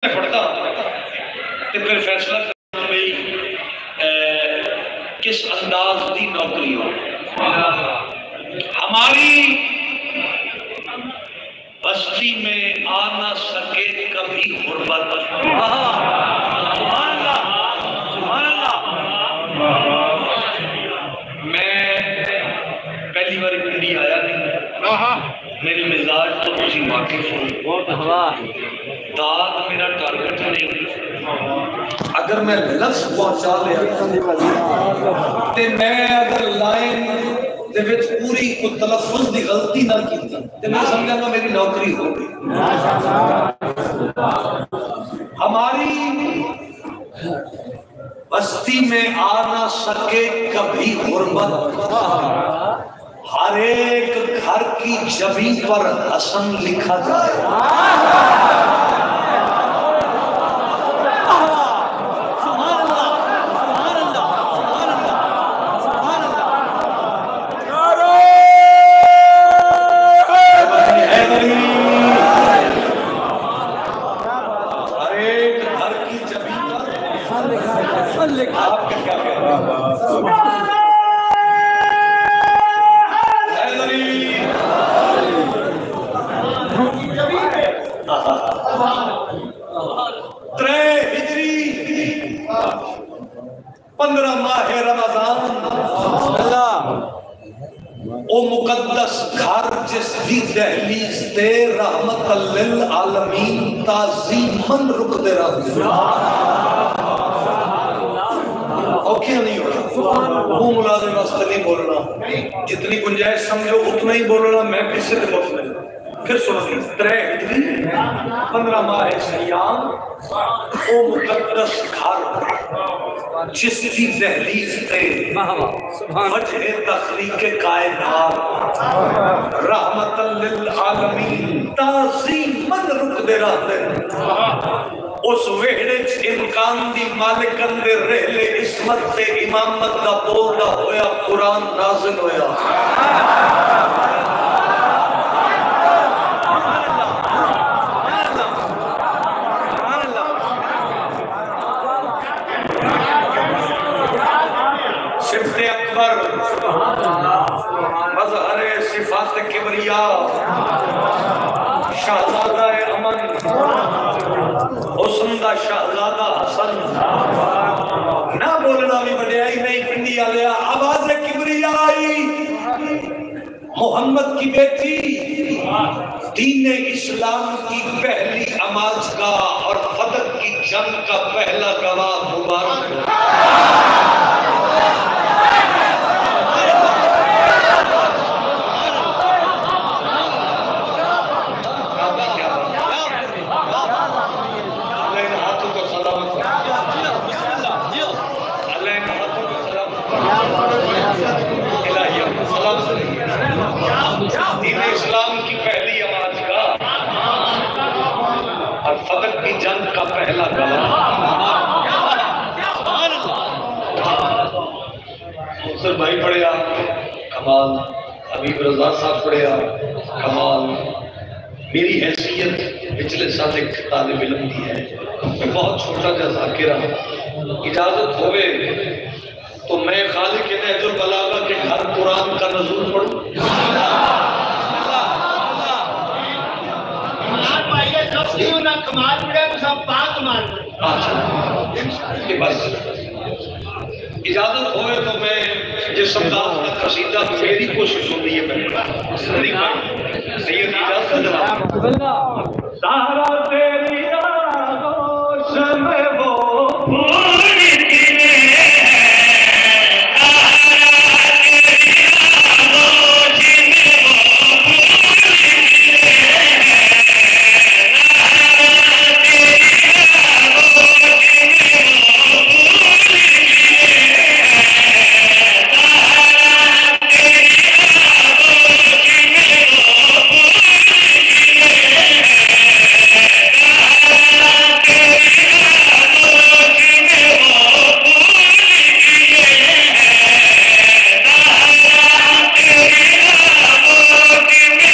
پڑھتا تو پھر فیصلہ کرنا بھئی کس انداز دی نوکری ہو. ہماری بستی میں آ نہ سکے کبھی غربت. سبحان اللہ سبحان اللہ. میں پہلی بار پنڈی آیا نہیں, میری مزاج تو کسی واقف ہو, داد میرا ٹارگٹ نہیں. اگر میں لفظ پہنچا لیا تے میں اگر لائن دے وچ پوری کو تلفظ دی غلطی نہ کی تے میں سمجھا گا میری نوکری ہو گئی. ہماری بستی میں آ نہ سکے کبھی غربت, ہر ایک گھر کی جبیں پر حسن لکھا جائے. او مقدس گھر جس دی دہلیز تے رحمت للعالمین تعظیمن رک دے رہا. اوکے نہیں ہونا وہ ملازم واسطے نہیں بولنا, جتنی گنجائش سمجھو اتنا ہی بولنا. میں کس سے بول رہا پھر سنو 15 ماہ سیام او مقدس گھر جس کی دہلیز تے وجہ تخلیق کائنات رحمت للعالمین تعظیمن رک دے رہتے. اس وحدے امکان دی مالکن دے رہلے عصمت تے امامت دا بولنا ہویا قرآن نازل ہویا. صفت اکبر مظہر صفات کبریا شہزادہ امن حسن دا شہزادہ حسن. نہ بولنا بھی بڑیائی نہیں پنڈی آلیا. آواز کبریائی محمد کی بیٹی, دین اسلام کی پہلی آماجگاہ اور فتح کی جنگ کا پہلا گواہ مبارک. دین اسلام کی پہلی آماجگاہ اور فتح کی جنگ کا پہلا گواہ. مفسر بھائی پڑھیا کمال, حبیب رضا صاحب پڑھیا کمال. میری حیثیت پچھلے سال ایک طالب علم دی ہے, میں بہت چھوٹا جا ذاکرہ, اجازت ہوئے تو میں خالق نہج البلاغہ کے گھر قرآن کا نزول پڑھوں. بس اجازت ہوئے تو میں جس انداز کا قصیدہ میری کوشش ہوتی ہے میں سید اجازت